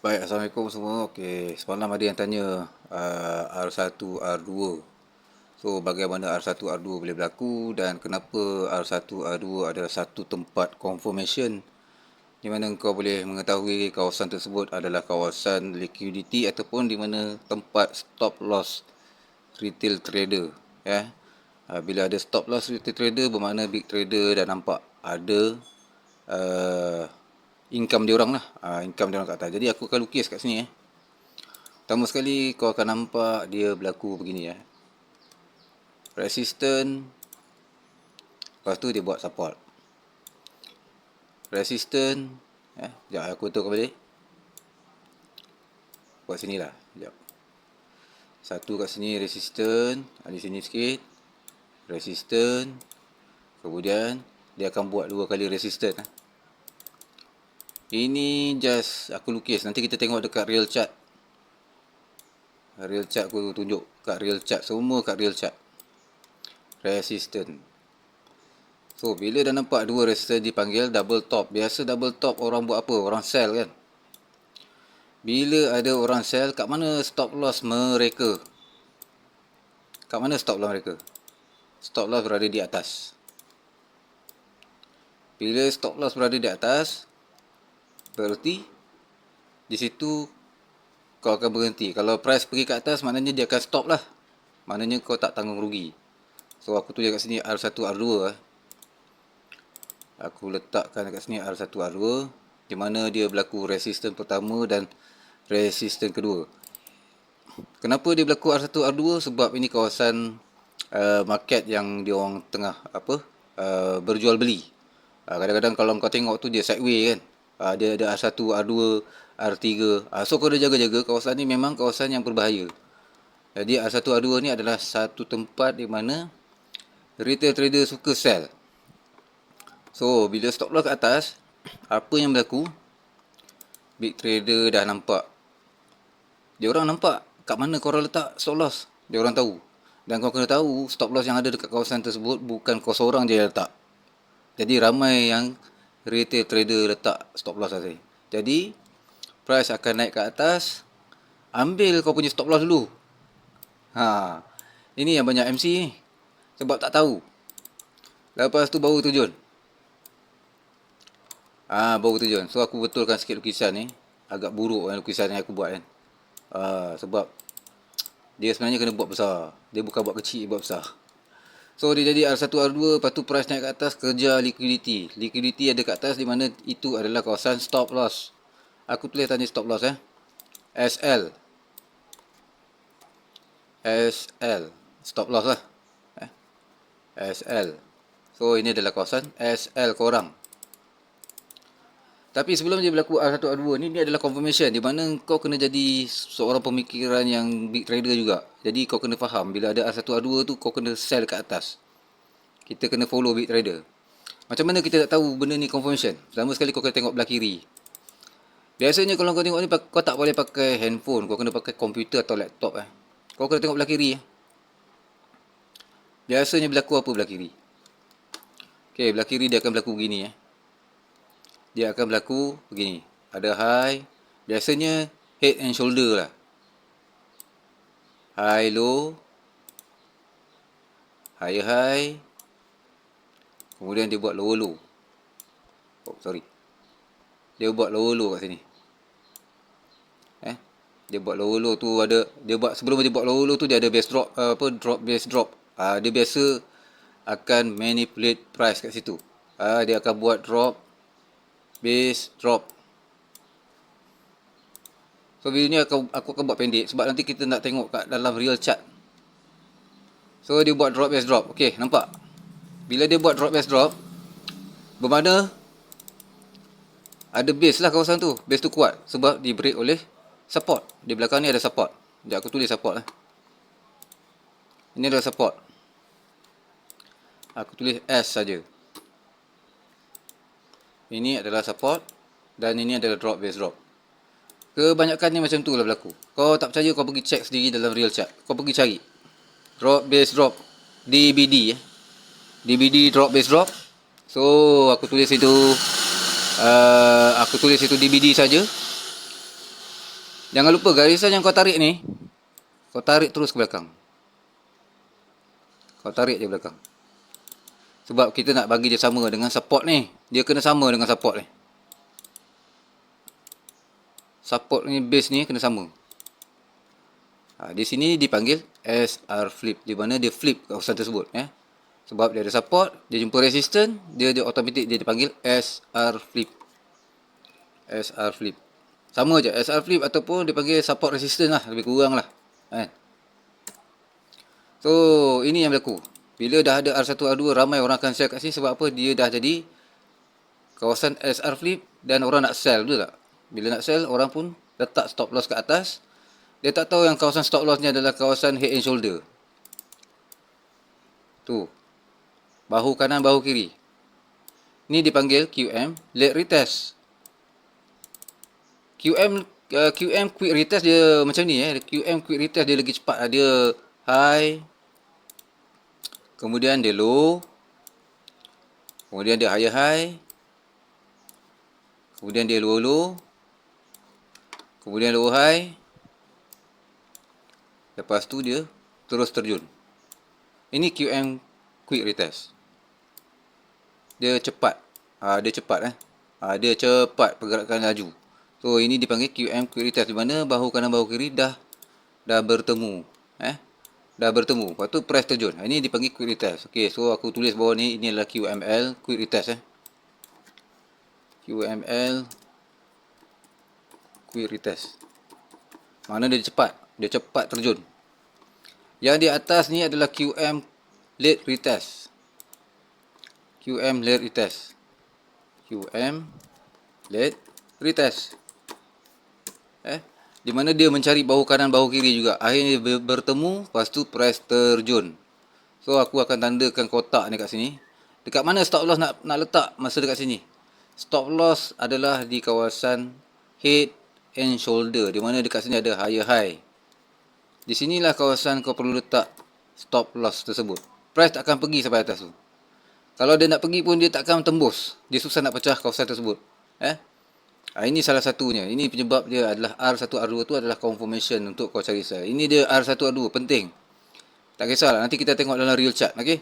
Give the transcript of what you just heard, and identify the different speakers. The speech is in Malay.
Speaker 1: Baik, Assalamualaikum semua. Okey, semalam ada yang tanya R1, R2. So, bagaimana R1, R2 boleh berlaku dan kenapa R1, R2 adalah satu tempat confirmation di mana kau boleh mengetahui kawasan tersebut adalah kawasan liquidity ataupun di mana tempat stop loss retail trader. Ya. Bila ada stop loss retail trader bermakna big trader dah nampak ada uh, income dia orang lah. Income dia orang kat atas. Jadi aku akan lukis kat sini. Pertama sekali kau akan nampak dia berlaku begini resistant, lepas tu dia buat support. Resistant, sekejap aku tukar balik. Buat sini lah, sekejap. Satu kat sini resistant, di sini sikit. Resistant, kemudian dia akan buat dua kali resistant. Ini just aku lukis, nanti kita tengok dekat real chart. Real chart aku tunjuk kat real chart, semua kat real chart. Resistant. So, bila dah nampak dua resistant dipanggil double top. Biasa double top orang buat apa? Orang sell kan? Bila ada orang sell, kat mana stop loss mereka? Kat mana stop loss mereka? Stop loss berada di atas. Bila stop loss berada di atas, berarti di situ kau akan berhenti. Kalau price pergi ke atas, maknanya dia akan stop lah. Maknanya kau tak tanggung rugi. So, aku tulis kat sini R1, R2 Aku letakkan kat sini R1, R2 di mana dia berlaku resisten pertama dan resisten kedua. Kenapa dia berlaku R1, R2? Sebab ini kawasan market yang dia orang tengah berjual beli. Kadang-kadang kalau kau tengok tu dia sideway kan. Dia ada R1, R2, R3. So kau dah jaga-jaga, kawasan ni memang kawasan yang berbahaya. Jadi R1, R2 ni adalah satu tempat di mana retail trader suka sell. So, bila stop loss kat atas, apa yang berlaku? Big trader dah nampak. Dia orang nampak kat mana korang letak stop loss. Dia orang tahu. Dan kau kena tahu stop loss yang ada dekat kawasan tersebut bukan kau seorang je letak. Jadi ramai yang retail trader letak stop loss tadi. Jadi price akan naik ke atas. Ambil kau punya stop loss dulu. Ini yang banyak MC ni. Sebab tak tahu. Lepas tu baru terjun. Baru terjun. So aku betulkan sikit lukisan ni. Agak buruk kan lukisan yang aku buat kan. Sebab dia sebenarnya kena buat besar. Dia bukan buat kecil, buat besar. So dia jadi R1, R2, lepas tu price naik ke atas, kerja liquidity. Liquidity ada kat atas di mana itu adalah kawasan stop loss. Aku tulis tadi stop loss SL. SL. Stop loss lah. SL. So ini adalah kawasan SL korang. Tapi sebelum dia berlaku R1, R2 ni, dia adalah confirmation di mana kau kena jadi seorang pemikiran yang big trader juga. Jadi kau kena faham bila ada R1, R2 tu kau kena sell kat atas. Kita kena follow big trader. Macam mana kita tak tahu benda ni confirmation? Pertama sekali kau kena tengok belah kiri. Biasanya kalau kau tengok ni kau tak boleh pakai handphone, kau kena pakai komputer atau laptop Kau kena tengok belah kiri Biasanya berlaku apa belah kiri? Okey, belah kiri dia akan berlaku begini Dia akan berlaku begini. Ada high. Biasanya head and shoulder lah. High low. Higher high. Kemudian dia buat lower low. Dia buat lower low kat sini. Dia buat lower low tu ada. Sebelum dia buat lower low tu dia ada base drop. Drop base drop. Dia biasa akan manipulate price kat situ. Dia akan buat drop. Base drop. So video ni aku akan buat pendek sebab nanti kita nak tengok kat dalam real chart. So dia buat drop base drop. Okey, nampak? Bila dia buat drop base drop, bermakna ada base lah kawasan tu. Base tu kuat sebab di break oleh support. Di belakang ni ada support. Sekejap aku tulis support lah. Ini adalah support. Aku tulis S saja. Ini adalah support dan ini adalah drop base drop. Kebanyakannya macam tu lah berlaku. Kau tak percaya, kau pergi check sendiri dalam real chart. Kau pergi cari drop base drop DBD DBD drop base drop. So aku tulis itu DBD saja. Jangan lupa garisan yang kau tarik ni, kau tarik terus ke belakang. Kau tarik je belakang. Sebab kita nak bagi dia sama dengan support ni. Dia kena sama dengan support ni. Support ni, base ni kena sama. Di sini dipanggil SR flip. Di mana dia flip kawasan tersebut. Sebab dia ada support, dia jumpa resistance, dia automatik dia dipanggil SR flip. SR flip. Sama je, SR flip ataupun dipanggil support resistance lah. Lebih kurang lah. So, ini yang berlaku. Bila dah ada R1, R2, ramai orang akan sell kat sini. Sebab apa? Dia dah jadi kawasan SR flip dan orang nak sell, betul tak? Bila nak sell, orang pun letak stop loss kat atas. Dia tak tahu yang kawasan stop loss ni adalah kawasan head and shoulder. Tu. Bahu kanan, bahu kiri. Ni dipanggil QM late retest. QM quick retest dia macam ni. QM quick retest dia lagi cepat. Dia high, kemudian dia low, kemudian dia higher high, kemudian dia low low, kemudian low high, lepas tu dia terus terjun. Ini QM quick retest. Dia cepat. Dia cepat pergerakan laju. So ini dipanggil QM quick retest, di mana bahu kanan bahu kiri dah bertemu. Dah bertemu. Lepas tu press terjun. Ini dipanggil quick retest. Okey, so aku tulis bawah ni, ini adalah QML quick retest. QML quick retest. Mana dia cepat? Dia cepat terjun. Yang di atas ni adalah QM late retest. QM late retest. QM late retest. Di mana dia mencari bahu kanan bahu kiri juga. Akhirnya bertemu, lepas tu press terjun. So aku akan tandakan kotak ni kat sini. Dekat mana stop loss nak letak masa dekat sini? Stop loss adalah di kawasan head and shoulder, di mana dekat sini ada higher high. Di sinilah kawasan kau perlu letak stop loss tersebut. Price tak akan pergi sampai atas tu. Kalau dia nak pergi pun dia tak akan tembus. Dia susah nak pecah kawasan tersebut. Ini salah satunya. Ini penyebab dia adalah R1, R2 tu adalah confirmation untuk kau cari sell. Ini dia R1, R2. Penting. Tak kisahlah. Nanti kita tengok dalam real chart. Okay.